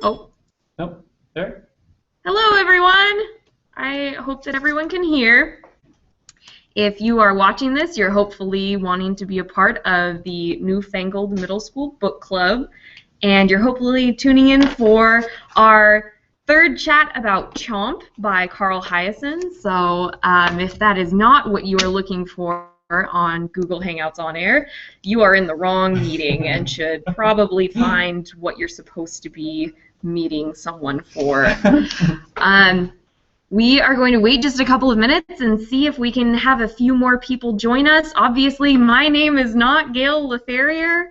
Oh. Nope. There. Hello, everyone. I hope that everyone can hear. If you are watching this, you're hopefully wanting to be a part of the newfangled middle school book club, and you're hopefully tuning in for our third chat about Chomp by Carl Hyacin. So if that is not what you are looking for on Google Hangouts on Air, you are in the wrong meeting and should probably find what you're supposed to be meeting someone for. We are going to wait just a couple of minutes and see if we can have a few more people join us. Obviously, my name is not Gail Laferriere.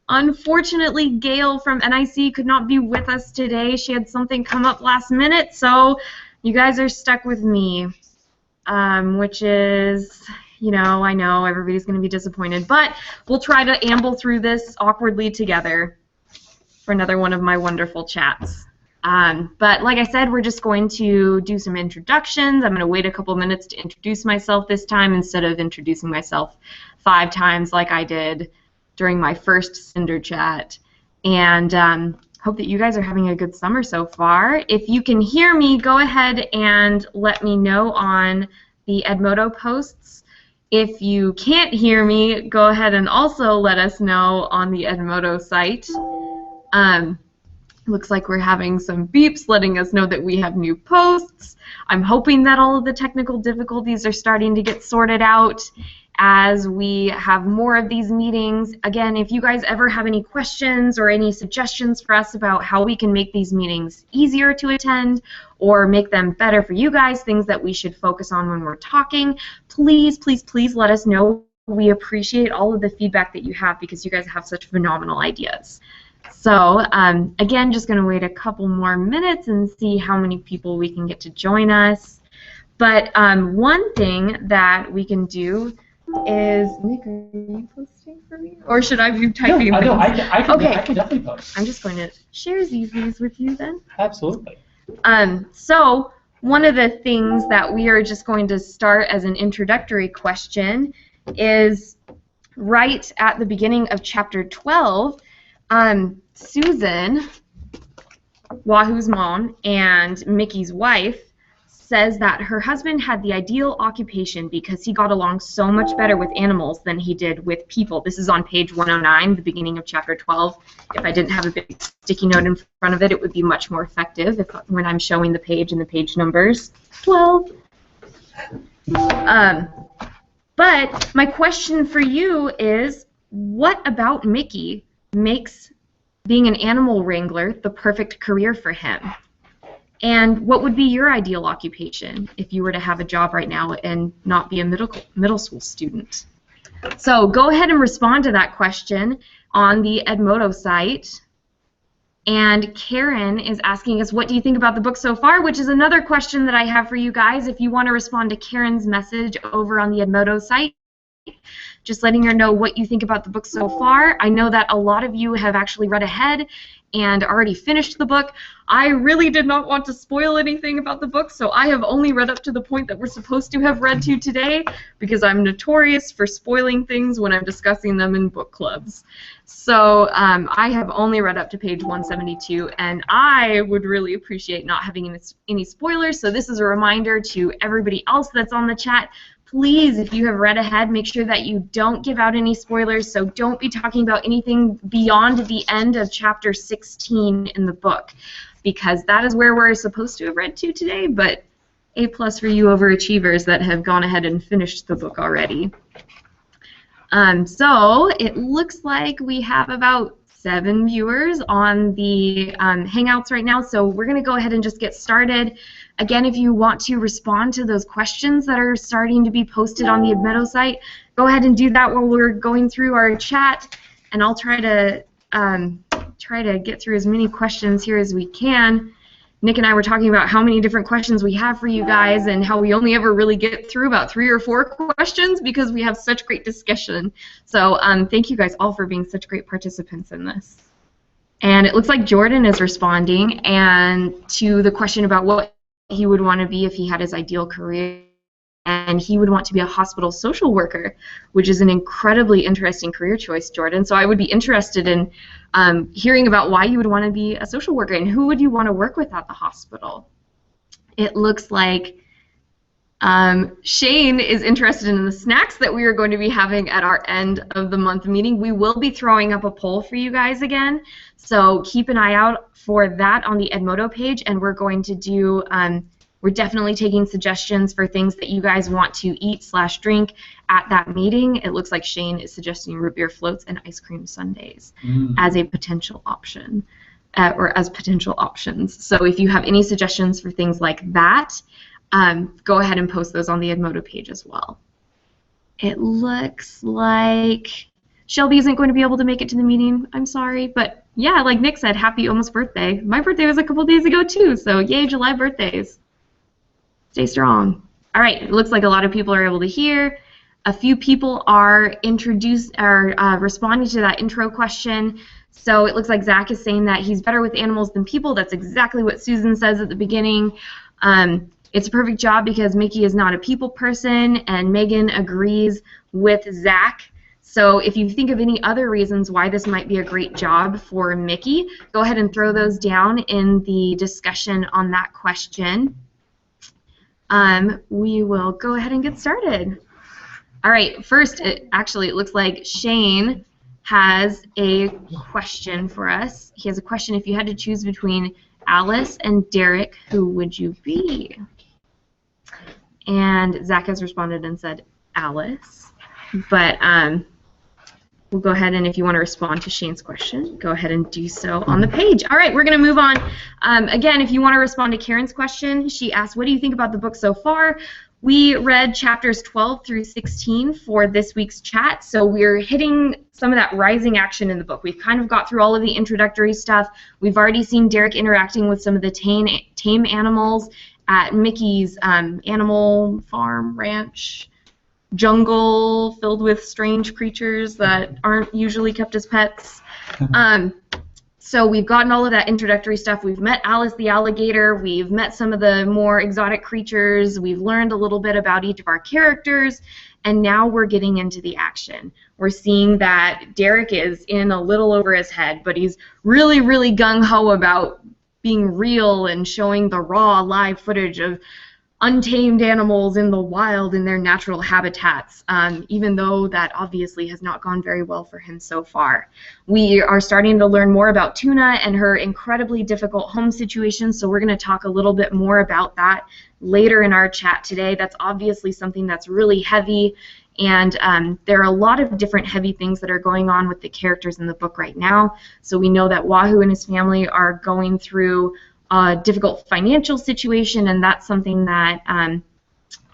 Unfortunately, Gail from NIC could not be with us today. She had something come up last minute, so you guys are stuck with me, which is, you know, I know everybody's going to be disappointed, but we'll try to amble through this awkwardly together for another one of my wonderful chats. But like I said, we're just going to do some introductions. I'm going to wait a couple minutes to introduce myself this time instead of introducing myself 5 times like I did during my first Cinder chat. And hope that you guys are having a good summer so far. If you can hear me, go ahead and let me know on the Edmodo posts. If you can't hear me, go ahead and also let us know on the Edmodo site. Looks like we're having some beeps letting us know that we have new posts. I'm hoping that all of the technical difficulties are starting to get sorted out as we have more of these meetings. Again, if you guys ever have any questions or any suggestions for us about how we can make these meetings easier to attend or make them better for you guys, things that we should focus on when we're talking, please, please, please let us know. We appreciate all of the feedback that you have because you guys have such phenomenal ideas. So, again, just going to wait a couple more minutes and see how many people we can get to join us. But one thing that we can do is, Nick, are you posting for me? Or should I be typing? No, I can okay. definitely post. I'm just going to share these with you then. Absolutely. So, one of the things that we are just going to start as an introductory question is right at the beginning of chapter 12, Susan, Wahoo's mom, and Mickey's wife, says that her husband had the ideal occupation because he got along so much better with animals than he did with people. This is on page 109, the beginning of chapter 12. If I didn't have a big sticky note in front of it, it would be much more effective when I'm showing the page and the page numbers. 12. But my question for you is, what about Mickey makes being an animal wrangler the perfect career for him? And what would be your ideal occupation if you were to have a job right now and not be a middle school student? So go ahead and respond to that question on the Edmodo site. And Karen is asking us, what do you think about the book so far? Which is another question that I have for you guys. If you want to respond to Karen's message over on the Edmodo site, just letting her know what you think about the book so far. I know that a lot of you have actually read ahead and already finished the book. I really did not want to spoil anything about the book, so I have only read up to the point that we're supposed to have read to today because I'm notorious for spoiling things when I'm discussing them in book clubs. So I have only read up to page 172, and I would really appreciate not having any spoilers, so this is a reminder to everybody else that's on the chat. Please, if you have read ahead, make sure that you don't give out any spoilers, so don't be talking about anything beyond the end of chapter 16 in the book, because that is where we're supposed to have read to today, but A+ for you overachievers that have gone ahead and finished the book already. So it looks like we have about 7 viewers on the Hangouts right now, so we're going to go ahead and just get started. Again, if you want to respond to those questions that are starting to be posted on the Edmodo site, go ahead and do that while we're going through our chat, and I'll try to get through as many questions here as we can. Nick and I were talking about how many different questions we have for you guys and how we only ever really get through about 3 or 4 questions because we have such great discussion. So thank you guys all for being such great participants in this. And it looks like Jordan is responding and to the question about what he would want to be if he had his ideal career. and he would want to be a hospital social worker, which is an incredibly interesting career choice, Jordan. So I would be interested in hearing about why you would want to be a social worker, and who would you want to work with at the hospital. It looks like Shane is interested in the snacks that we are going to be having at our end of the month meeting. We will be throwing up a poll for you guys again, so keep an eye out for that on the Edmodo page, and we're going to do, we're definitely taking suggestions for things that you guys want to eat / drink at that meeting. It looks like Shane is suggesting root beer floats and ice cream sundaes as a potential option, or as potential options. So if you have any suggestions for things like that, go ahead and post those on the Edmodo page as well. It looks like Shelby isn't going to be able to make it to the meeting. I'm sorry, but yeah, like Nick said, happy almost birthday. My birthday was a couple days ago too, so yay, July birthdays. Stay strong. All right, it looks like a lot of people are able to hear. A few people are responding to that intro question. So it looks like Zach is saying that he's better with animals than people. That's exactly what Susan says at the beginning. It's a perfect job because Mickey is not a people person, and Megan agrees with Zach. So if you think of any other reasons why this might be a great job for Mickey, go ahead and throw those down in the discussion on that question. We will go ahead and get started. All right, first, it looks like Shane has a question for us. He has a question: if you had to choose between Alice and Derek, who would you be? And Zach has responded and said Alice, but we'll go ahead, and if you want to respond to Shane's question, go ahead and do so on the page. All right, we're going to move on. Again, if you want to respond to Karen's question, she asked, what do you think about the book so far? We read chapters 12 through 16 for this week's chat, so we're hitting some of that rising action in the book. We've kind of got through all of the introductory stuff. We've already seen Derek interacting with some of the tame animals at Mickey's animal farm, ranch, jungle filled with strange creatures that aren't usually kept as pets. So we've gotten all of that introductory stuff. We've met Alice the alligator. We've met some of the more exotic creatures. We've learned a little bit about each of our characters, and now we're getting into the action. We're seeing that Derek is in a little over his head, but he's really, really gung-ho about being real and showing the raw, live footage of untamed animals in the wild in their natural habitats, even though that obviously has not gone very well for him so far. We are starting to learn more about Tuna and her incredibly difficult home situation, so we're going to talk a little bit more about that later in our chat today. That's obviously something that's really heavy, and there are a lot of different heavy things that are going on with the characters in the book right now. So we know that Wahoo and his family are going through a difficult financial situation, and that's something that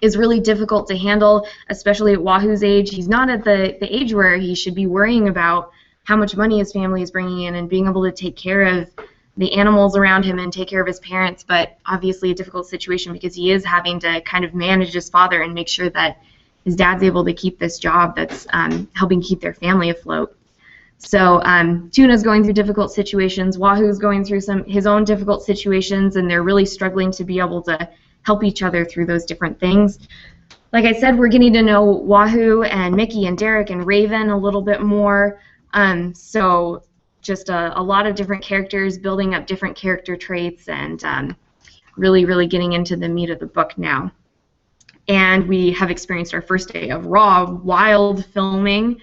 is really difficult to handle, especially at Wahoo's age. He's not at the age where he should be worrying about how much money his family is bringing in and being able to take care of the animals around him and take care of his parents, but obviously a difficult situation because he is having to kind of manage his father and make sure that his dad's able to keep this job that's helping keep their family afloat. So Tuna's going through difficult situations, Wahoo's going through his own difficult situations, and they're really struggling to be able to help each other through those different things. Like I said, we're getting to know Wahoo and Mickey and Derek and Raven a little bit more. So just a lot of different characters, building up different character traits, and really, really getting into the meat of the book now. And we have experienced our first day of raw, wild filming.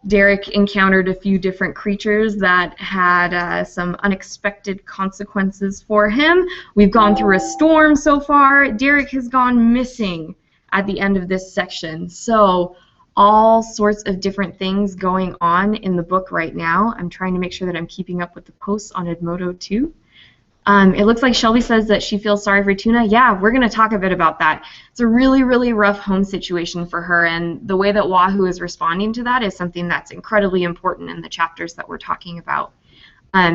Derek encountered a few different creatures that had some unexpected consequences for him. We've gone through a storm so far. Derek has gone missing at the end of this section. So all sorts of different things going on in the book right now. I'm trying to make sure that I'm keeping up with the posts on Edmodo too. It looks like Shelby says that she feels sorry for Tuna. Yeah, we're going to talk a bit about that. It's a really, really rough home situation for her, and the way that Wahoo is responding to that is something that's incredibly important in the chapters that we're talking about.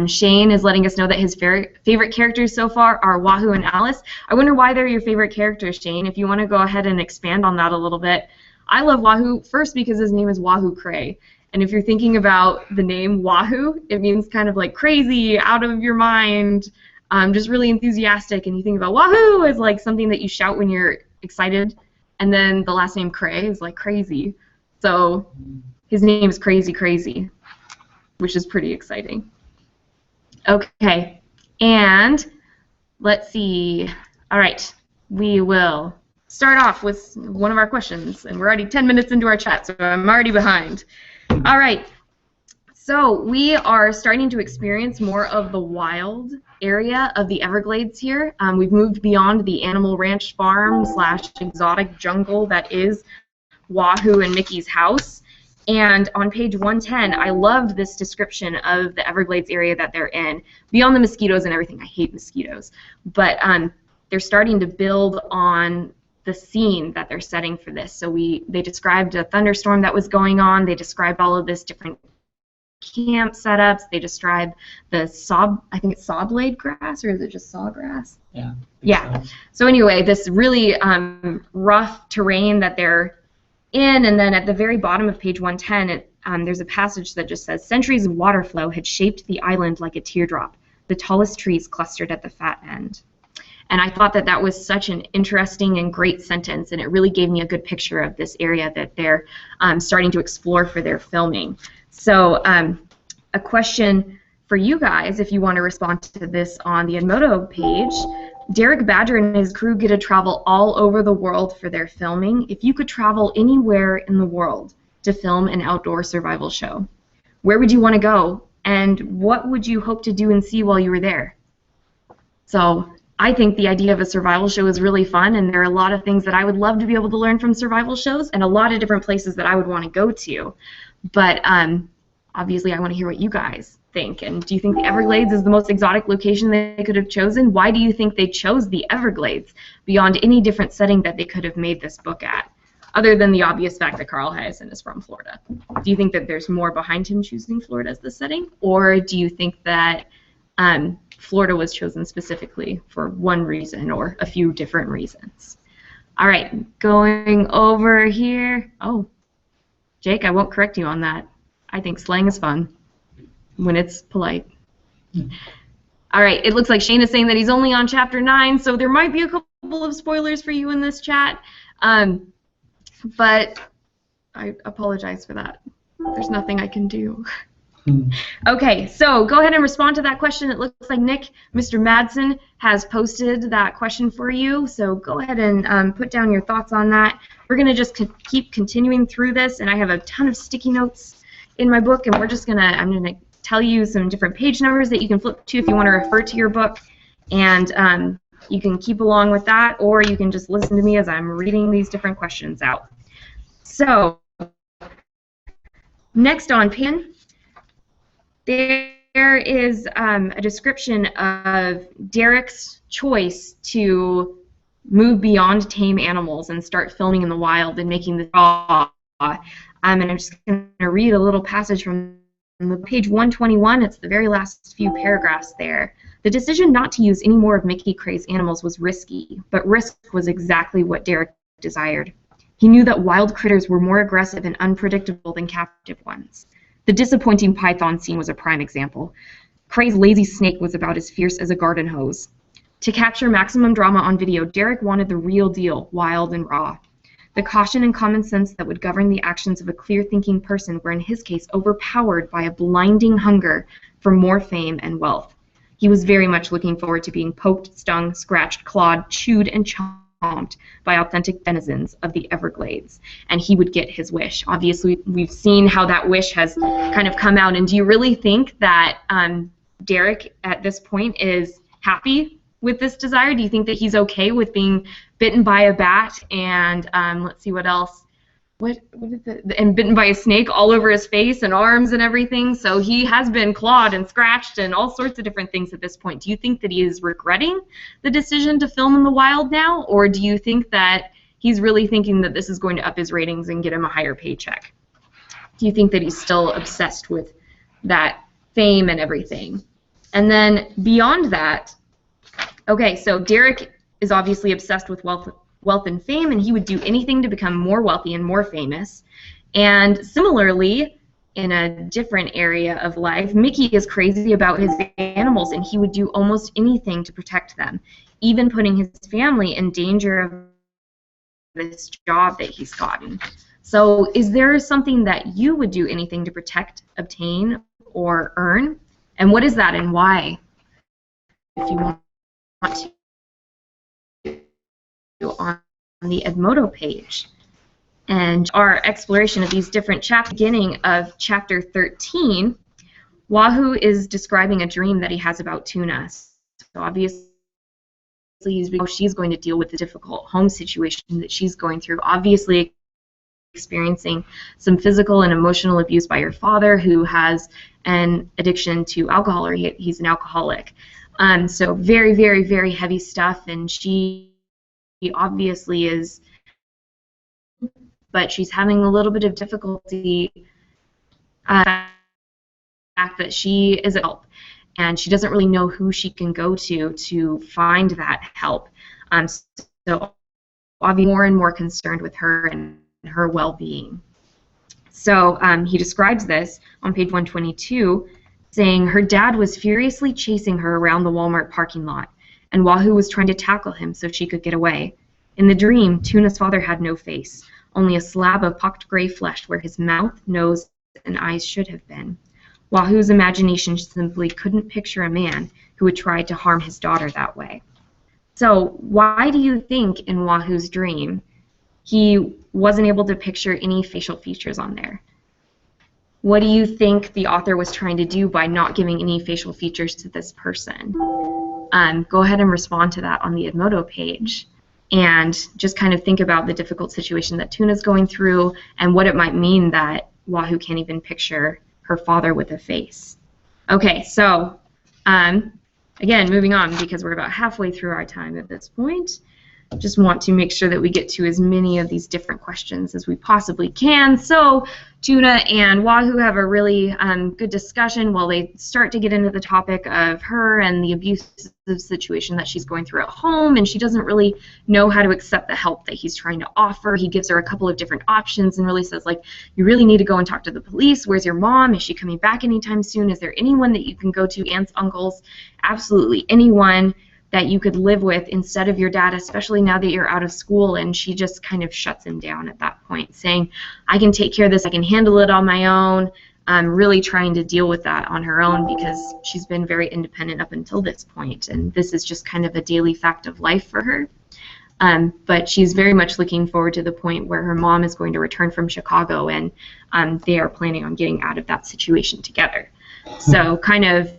Shane is letting us know that his favorite characters so far are Wahoo and Alice. I wonder why they're your favorite characters, Shane. If you want to go ahead and expand on that a little bit. I love Wahoo, first because his name is Wahoo Cray. And if you're thinking about the name Wahoo, it means kind of like crazy, out of your mind, just really enthusiastic, and you think about Wahoo as like something that you shout when you're excited. And then the last name Cray is like crazy. So his name is Crazy Crazy, which is pretty exciting. Okay, and let's see. All right, we will start off with one of our questions, and we're already 10 minutes into our chat, so I'm already behind. All right, so we are starting to experience more of the wild area of the Everglades here. We've moved beyond the animal ranch farm / exotic jungle that is Wahoo and Mickey's house. And on page 110, I loved this description of the Everglades area that they're in. Beyond the mosquitoes and everything, I hate mosquitoes, but they're starting to build on the scene that they're setting for this. So they described a thunderstorm that was going on. They described all of this different camp setups. They describe the I think it's sawblade grass, or is it just sawgrass? Yeah. Yeah. So anyway, this really rough terrain that they're in, and then at the very bottom of page 110, there's a passage that just says, centuries of water flow had shaped the island like a teardrop. The tallest trees clustered at the fat end. And I thought that that was such an interesting and great sentence, and it really gave me a good picture of this area that they're starting to explore for their filming. So a question for you guys, if you want to respond to this on the Edmodo page, Derek Badger and his crew get to travel all over the world for their filming. If you could travel anywhere in the world to film an outdoor survival show, where would you want to go, and what would you hope to do and see while you were there? So I think the idea of a survival show is really fun, and there are a lot of things that I would love to be able to learn from survival shows, and a lot of different places that I would want to go to. But obviously I want to hear what you guys think. And do you think the Everglades is the most exotic location they could have chosen? Why do you think they chose the Everglades beyond any different setting that they could have made this book at, other than the obvious fact that Carl Hiaasen is from Florida? Do you think that there's more behind him choosing Florida as the setting, or do you think that Florida was chosen specifically for one reason or a few different reasons? All right, going over here. Oh, Jake, I won't correct you on that. I think slang is fun when it's polite. All right, it looks like Shane is saying that he's only on chapter 9, so there might be a couple of spoilers for you in this chat, but I apologize for that. There's nothing I can do. Okay, so go ahead and respond to that question. It looks like Nick, Mr. Madsen, has posted that question for you, so go ahead and put down your thoughts on that. We're going to just keep continuing through this, and I have a ton of sticky notes in my book, and I'm going to tell you some different page numbers that you can flip to if you want to refer to your book, and you can keep along with that, or you can just listen to me as I'm reading these different questions out. So, next on pin, there is a description of Derek's choice to move beyond tame animals and start filming in the wild and making the raw. And I'm just going to read a little passage from page 121. It's the very last few paragraphs there. The decision not to use any more of Mickey Cray's animals was risky, but risk was exactly what Derek desired. He knew that wild critters were more aggressive and unpredictable than captive ones. The disappointing python scene was a prime example. Cray's lazy snake was about as fierce as a garden hose. To capture maximum drama on video, Derek wanted the real deal, wild and raw. The caution and common sense that would govern the actions of a clear-thinking person were in his case overpowered by a blinding hunger for more fame and wealth. He was very much looking forward to being poked, stung, scratched, clawed, chewed, and chomped by authentic denizens of the Everglades, and he would get his wish. Obviously, we've seen how that wish has kind of come out, and do you really think that Derek at this point is happy with this desire? Do you think that he's okay with being bitten by a bat and let's see what else. What is it? And bitten by a snake all over his face and arms and everything. So he has been clawed and scratched and all sorts of different things at this point. Do you think that he is regretting the decision to film in the wild now, or do you think that he's really thinking that this is going to up his ratings and get him a higher paycheck? Do you think that he's still obsessed with that fame and everything? And then beyond that, okay, so Derek is obviously obsessed with wealth and fame, and he would do anything to become more wealthy and more famous. And similarly, in a different area of life, Mickey is crazy about his animals, and he would do almost anything to protect them, even putting his family in danger of this job that he's gotten. So is there something that you would do anything to protect, obtain, or earn? And what is that and why? If you want to on the Edmodo page. And our exploration of these different chapters, beginning of chapter 13, Wahoo is describing a dream that he has about Tuna. So obviously she's going to deal with the difficult home situation that she's going through. Obviously experiencing some physical and emotional abuse by her father, who has an addiction to alcohol, or he's an alcoholic. So very, very, very heavy stuff, and she obviously is, but she's having a little bit of difficulty fact that she is help, and she doesn't really know who she can go to find that help. So obviously more and more concerned with her and her well-being. So he describes this on page 122, saying her dad was furiously chasing her around the Walmart parking lot, and Wahoo was trying to tackle him so she could get away. In the dream, Tuna's father had no face, only a slab of pocked gray flesh where his mouth, nose, and eyes should have been. Wahoo's imagination simply couldn't picture a man who would try to harm his daughter that way. So why do you think in Wahoo's dream he wasn't able to picture any facial features on there? What do you think the author was trying to do by not giving any facial features to this person? Go ahead and respond to that on the Edmodo page, and just kind of think about the difficult situation that Tuna's going through and what it might mean that Wahoo can't even picture her father with a face. Okay, so again, moving on, because we're about halfway through our time at this point. Just want to make sure that we get to as many of these different questions as we possibly can. So Tuna and Wahoo have a really good discussion while they start to get into the topic of her and the abusive situation that she's going through at home, and she doesn't really know how to accept the help that he's trying to offer. He gives her a couple of different options and really says, like, you really need to go and talk to the police. Where's your mom? Is she coming back anytime soon? Is there anyone that you can go to? Aunts, uncles, absolutely anyone that you could live with instead of your dad, especially now that you're out of school. And she just kind of shuts him down at that point, saying, I can take care of this, I can handle it on my own. Really trying to deal with that on her own, because she's been very independent up until this point, and this is just kind of a daily fact of life for her. But she's very much looking forward to the point where her mom is going to return from Chicago, and they are planning on getting out of that situation together. So kind of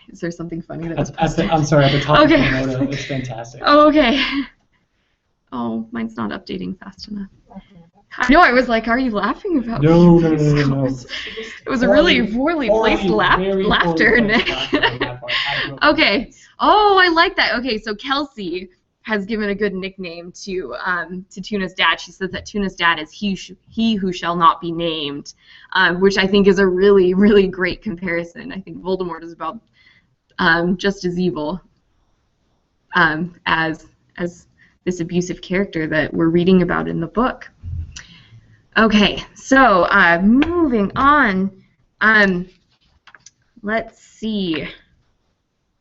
is there something funny that was posted? I'm sorry, at the top Okay. of the photo, it's fantastic. Oh, okay. Oh, mine's not updating fast enough. I know, I was like, are you laughing about me? No. It was a really poorly placed laughter, Nick. Okay. Oh, I like that. Okay, so Kelsey has given a good nickname to Tuna's dad. She says that Tuna's dad is he who shall not be named, which I think is a really, really great comparison. I think Voldemort is about just as evil as this abusive character that we're reading about in the book. Okay, so moving on. Let's see.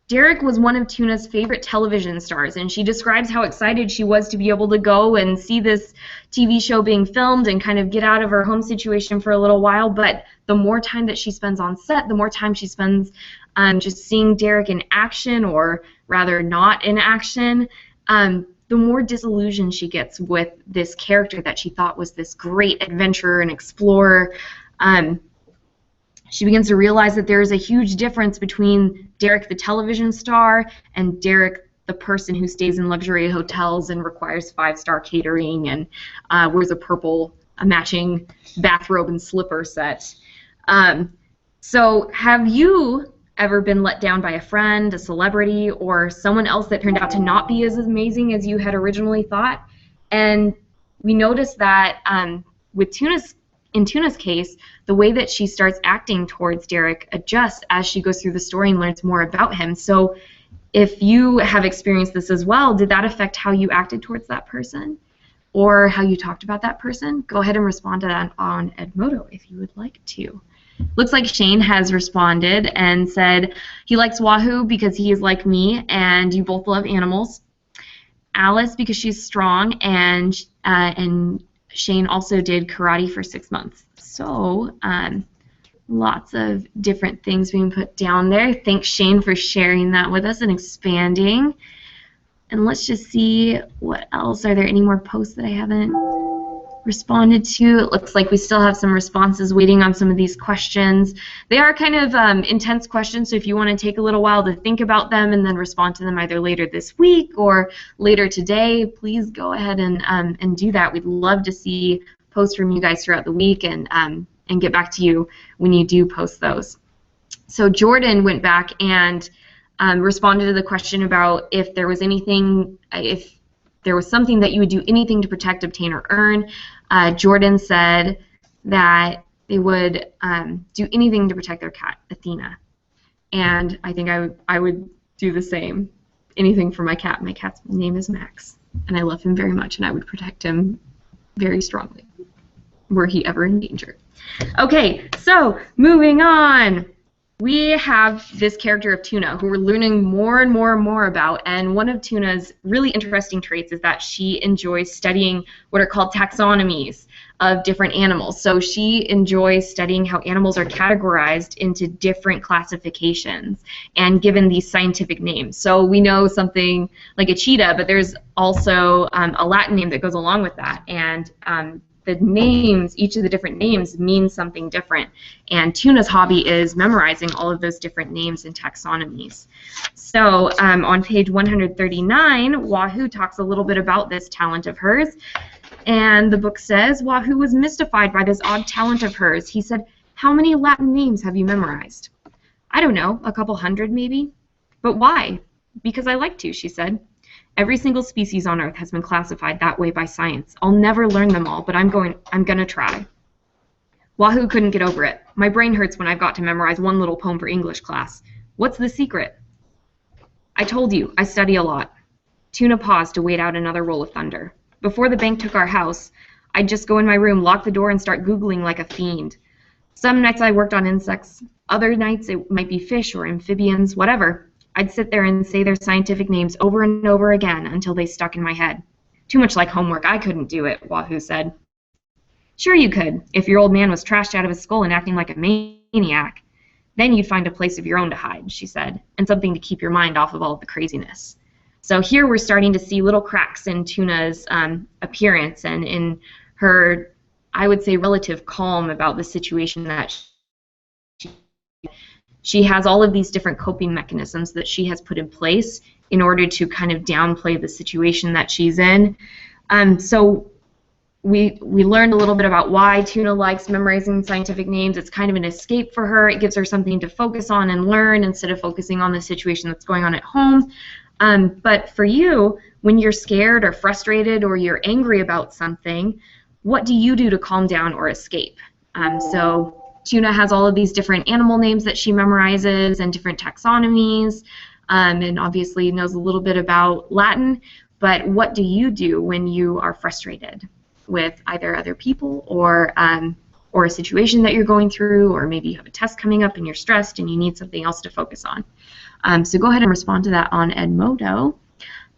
Derek was one of Tuna's favorite television stars, and she describes how excited she was to be able to go and see this TV show being filmed and kind of get out of her home situation for a little while. But the more time that she spends on set, the more time she spends just seeing Derek in action, or rather not in action, the more disillusioned she gets with this character that she thought was this great adventurer and explorer. She begins to realize that there is a huge difference between Derek the television star and Derek the person who stays in luxury hotels and requires 5-star catering and wears a matching bathrobe and slipper set. So have you ever been let down by a friend, a celebrity, or someone else that turned out to not be as amazing as you had originally thought? And we noticed that with in Tuna's case, the way that she starts acting towards Derek adjusts as she goes through the story and learns more about him. So if you have experienced this as well, did that affect how you acted towards that person or how you talked about that person? Go ahead and respond to that on Edmodo if you would like to. Looks like Shane has responded and said he likes Wahoo because he is like me and you both love animals. Alice because she's strong, and Shane also did karate for 6 months. So lots of different things being put down there. Thanks, Shane, for sharing that with us and expanding. And let's just see what else. Are there any more posts that I haven't responded to? It looks like we still have some responses waiting on some of these questions. They are kind of intense questions, so if you want to take a little while to think about them and then respond to them either later this week or later today, please go ahead and do that. We'd love to see posts from you guys throughout the week and get back to you when you do post those. So Jordan went back and responded to the question about if there was anything, if there was something that you would do anything to protect, obtain, or earn. Jordan said that they would do anything to protect their cat, Athena. And I think I would do the same. Anything for my cat. My cat's name is Max, and I love him very much, and I would protect him very strongly were he ever in danger. Okay, so moving on. We have this character of Tuna, who we're learning more and more and more about, and one of Tuna's really interesting traits is that she enjoys studying what are called taxonomies of different animals. So she enjoys studying how animals are categorized into different classifications and given these scientific names. So we know something like a cheetah, but there's also a Latin name that goes along with that, and the names, each of the different names mean something different, and Tuna's hobby is memorizing all of those different names and taxonomies. So on page 139, Wahoo talks a little bit about this talent of hers, and the book says, Wahoo was mystified by this odd talent of hers. He said, "How many Latin names have you memorized?" "I don't know, a couple hundred maybe." "But why?" "Because I like to," she said. "Every single species on Earth has been classified that way by science. I'll never learn them all, but I'm gonna try." Wahoo couldn't get over it. "My brain hurts when I've got to memorize one little poem for English class. What's the secret?" "I told you, I study a lot." Tuna paused to wait out another roll of thunder. "Before the bank took our house, I'd just go in my room, lock the door, and start Googling like a fiend. Some nights I worked on insects. Other nights it might be fish or amphibians, whatever. I'd sit there and say their scientific names over and over again until they stuck in my head. Too much like homework. I couldn't do it," Wahoo said. "Sure you could, if your old man was trashed out of his skull and acting like a maniac. Then you'd find a place of your own to hide," she said, "and something to keep your mind off of all of the craziness." So here we're starting to see little cracks in Tuna's appearance and in her, I would say, relative calm about the situation that she has all of these different coping mechanisms that she has put in place in order to kind of downplay the situation that she's in. So we learned a little bit about why Tuna likes memorizing scientific names. It's kind of an escape for her. It gives her something to focus on and learn instead of focusing on the situation that's going on at home. But for you, when you're scared or frustrated or you're angry about something, what do you do to calm down or escape? So Tuna has all of these different animal names that she memorizes and different taxonomies, and obviously knows a little bit about Latin, but what do you do when you are frustrated with either other people or a situation that you're going through, or maybe you have a test coming up and you're stressed and you need something else to focus on? So go ahead and respond to that on Edmodo.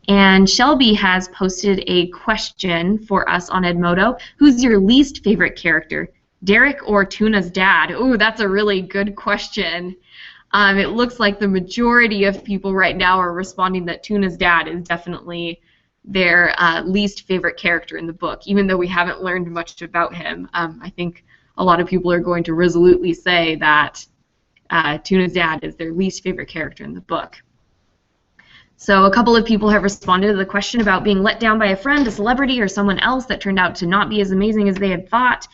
And Shelby has posted a question for us on Edmodo. Who's your least favorite character? Derek or Tuna's dad? Ooh, that's a really good question. It looks like the majority of people right now are responding that Tuna's dad is definitely their least favorite character in the book, even though we haven't learned much about him. I think a lot of people are going to resolutely say that Tuna's dad is their least favorite character in the book. So a couple of people have responded to the question about being let down by a friend, a celebrity, or someone else that turned out to not be as amazing as they had thought.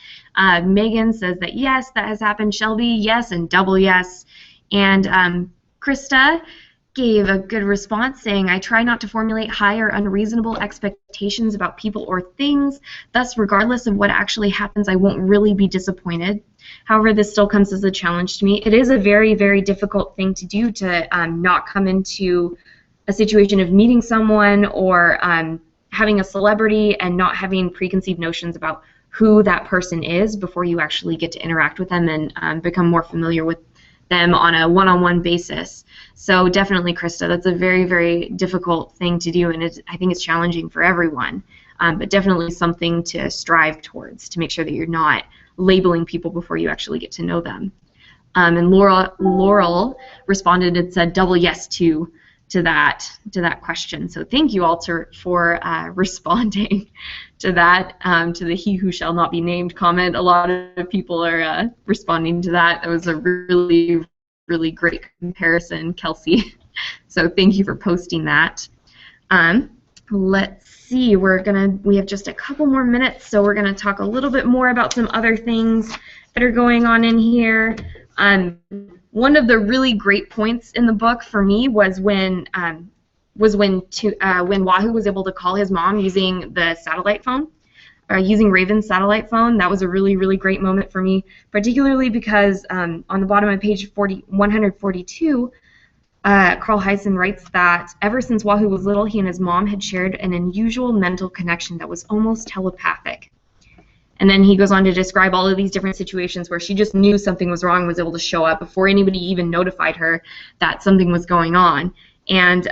Megan says that yes, that has happened. Shelby, yes, and double yes. And Krista gave a good response saying, "I try not to formulate high or unreasonable expectations about people or things. Thus, regardless of what actually happens, I won't really be disappointed. However, this still comes as a challenge to me. It is a very, very difficult thing to do to not come into a situation of meeting someone or having a celebrity and not having preconceived notions about who that person is before you actually get to interact with them and become more familiar with them on a one-on-one basis. So definitely, Krista, that's a very, very difficult thing to do, and I think it's challenging for everyone, but definitely something to strive towards to make sure that you're not labeling people before you actually get to know them. And Laurel responded and said double yes to that question. So thank you all for responding to that, to the "he who shall not be named" comment. A lot of people are responding to that. That was a really, really great comparison, Kelsey. So thank you for posting that. Let's see. We have just a couple more minutes, so we're gonna talk a little bit more about some other things that are going on in here. One of the really great points in the book for me was when Wahoo was able to call his mom using the satellite phone, using Raven's satellite phone. That was a really, really great moment for me, particularly because on the bottom of page 142, Carl Hyson writes that ever since Wahoo was little, he and his mom had shared an unusual mental connection that was almost telepathic. And then he goes on to describe all of these different situations where she just knew something was wrong, was able to show up before anybody even notified her that something was going on. And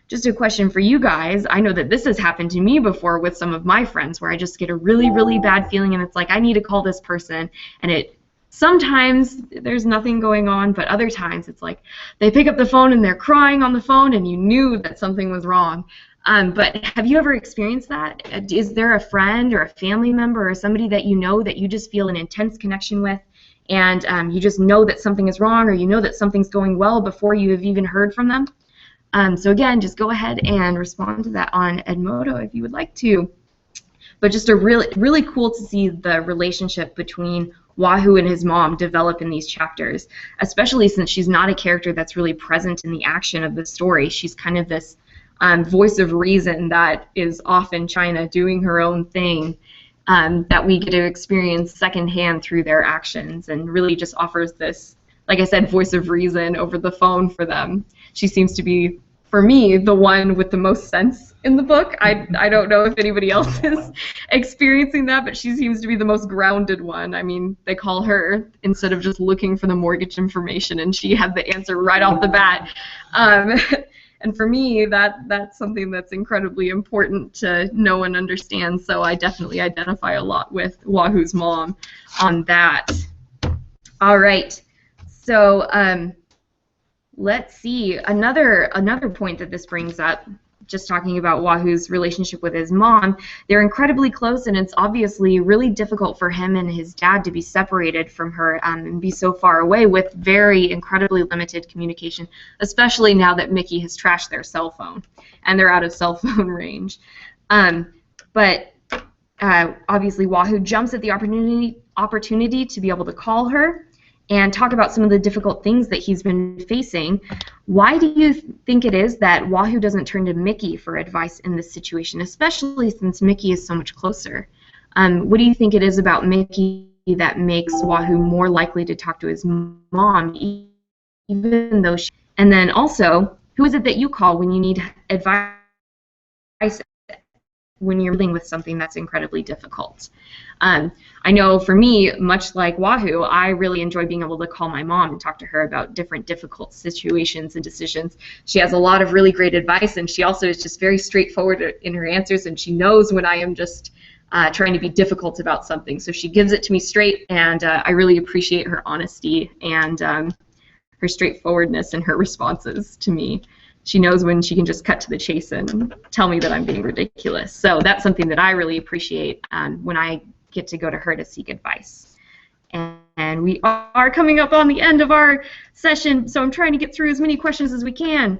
just a question for you guys, I know that this has happened to me before with some of my friends where I just get a really, really bad feeling and it's like, I need to call this person, and sometimes there's nothing going on, but other times it's like they pick up the phone and they're crying on the phone and you knew that something was wrong. But have you ever experienced that? Is there a friend or a family member or somebody that you know that you just feel an intense connection with, and you just know that something is wrong, or you know that something's going well before you have even heard from them? So again, just go ahead and respond to that on Edmodo if you would like to. But just really cool to see the relationship between Wahoo and his mom develop in these chapters, especially since she's not a character that's really present in the action of the story. She's kind of this voice of reason that is off in China doing her own thing, that we get to experience secondhand through their actions, and really just offers this, like I said, voice of reason over the phone for them. She seems to be, for me, the one with the most sense in the book. I don't know if anybody else is experiencing that, but she seems to be the most grounded one. I mean, they call her, instead of just looking for the mortgage information, and she had the answer right off the bat. And for me, that's something that's incredibly important to know and understand, so I definitely identify a lot with Wahoo's mom on that. All right, so let's see, another point that this brings up, just talking about Wahoo's relationship with his mom. They're incredibly close, and it's obviously really difficult for him and his dad to be separated from her and be so far away with very incredibly limited communication, especially now that Mickey has trashed their cell phone and they're out of cell phone range. But obviously Wahoo jumps at the opportunity to be able to call her and talk about some of the difficult things that he's been facing. Why do you think it is that Wahoo doesn't turn to Mickey for advice in this situation, especially since Mickey is so much closer? What do you think it is about Mickey that makes Wahoo more likely to talk to his mom, even though she... And then also, who is it that you call when you need advice when you're dealing with something that's incredibly difficult? I know for me, much like Wahoo, I really enjoy being able to call my mom and talk to her about different difficult situations and decisions. She has a lot of really great advice, and she also is just very straightforward in her answers, and she knows when I am just trying to be difficult about something. So she gives it to me straight, and I really appreciate her honesty and her straightforwardness in her responses to me. She knows when she can just cut to the chase and tell me that I'm being ridiculous. So that's something that I really appreciate when I get to go to her to seek advice. And we are coming up on the end of our session, so I'm trying to get through as many questions as we can.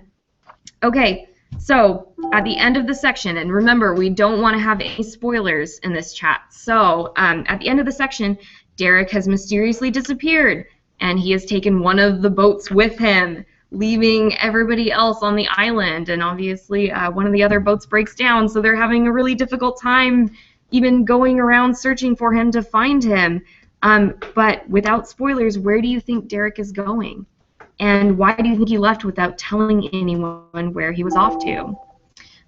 Okay, so at the end of the section, and remember, we don't want to have any spoilers in this chat, so at the end of the section, Derek has mysteriously disappeared, and he has taken one of the boats with him, leaving everybody else on the island, and obviously one of the other boats breaks down, so they're having a really difficult time even going around searching for him to find him. But without spoilers, where do you think Derek is going? And why do you think he left without telling anyone where he was off to?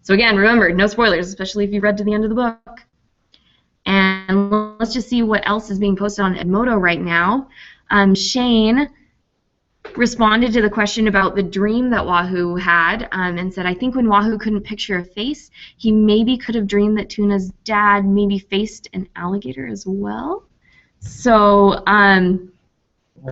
So again, remember, no spoilers, especially if you read to the end of the book. And let's just see what else is being posted on Edmodo right now. Shane responded to the question about the dream that Wahoo had and said, I think when Wahoo couldn't picture a face, he maybe could have dreamed that Tuna's dad maybe faced an alligator as well. So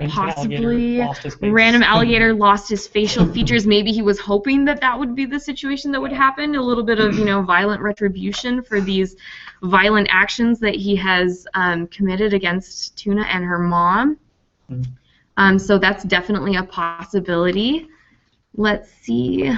possibly random alligator lost his facial features. Maybe he was hoping that that would be the situation that would happen. A little bit of, you know, violent retribution for these violent actions that he has committed against Tuna and her mom. So that's definitely a possibility. Let's see.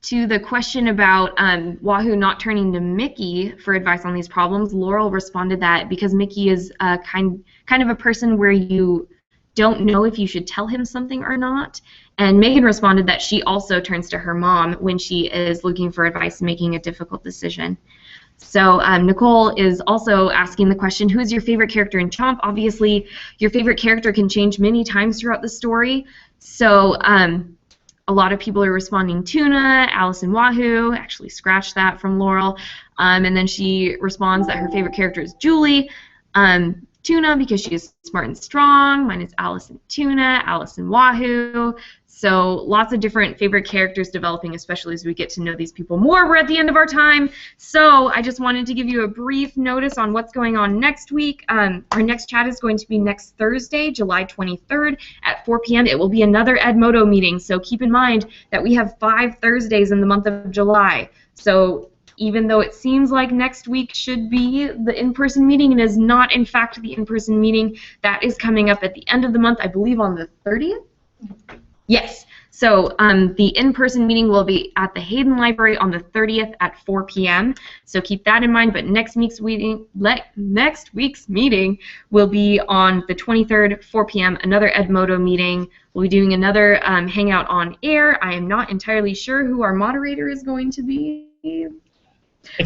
To the question about Wahoo not turning to Mickey for advice on these problems, Laurel responded that because Mickey is kind of a person where you don't know if you should tell him something or not. And Megan responded that she also turns to her mom when she is looking for advice making a difficult decision. So Nicole is also asking the question, who is your favorite character in Chomp? Obviously, your favorite character can change many times throughout the story. So a lot of people are responding Tuna, Alice and Wahoo. Actually scratched that from Laurel. And then she responds that her favorite character is Julie. Tuna because she is smart and strong. Mine is Alice and Tuna, Alice and Wahoo. So lots of different favorite characters developing, especially as we get to know these people more. We're at the end of our time. So I just wanted to give you a brief notice on what's going on next week. Our next chat is going to be next Thursday, July 23rd at 4 p.m. It will be another Edmodo meeting. So keep in mind that we have 5 Thursdays in the month of July. So even though it seems like next week should be the in-person meeting, it is not, in fact, the in-person meeting. That is coming up at the end of the month, I believe on the 30th? Yes. So the in-person meeting will be at the Hayden Library on the 30th at 4 p.m. So keep that in mind. But next week's meeting will be on the 23rd, 4 p.m. Another Edmodo meeting. We'll be doing another hangout on air. I am not entirely sure who our moderator is going to be.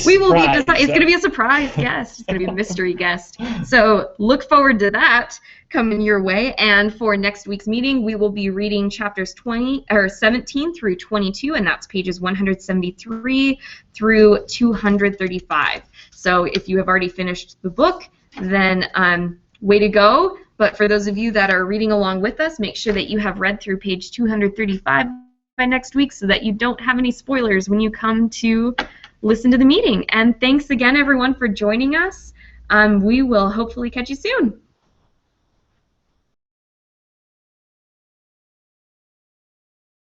We will be deciding. It's going to be a surprise guest. It's going to be a mystery guest. So look forward to that coming your way. And for next week's meeting, we will be reading chapters 17 through 22, and that's pages 173 through 235. So if you have already finished the book, then way to go. But for those of you that are reading along with us, make sure that you have read through page 235 by next week so that you don't have any spoilers when you come to listen to the meeting. And thanks again, everyone, for joining us. We will hopefully catch you soon.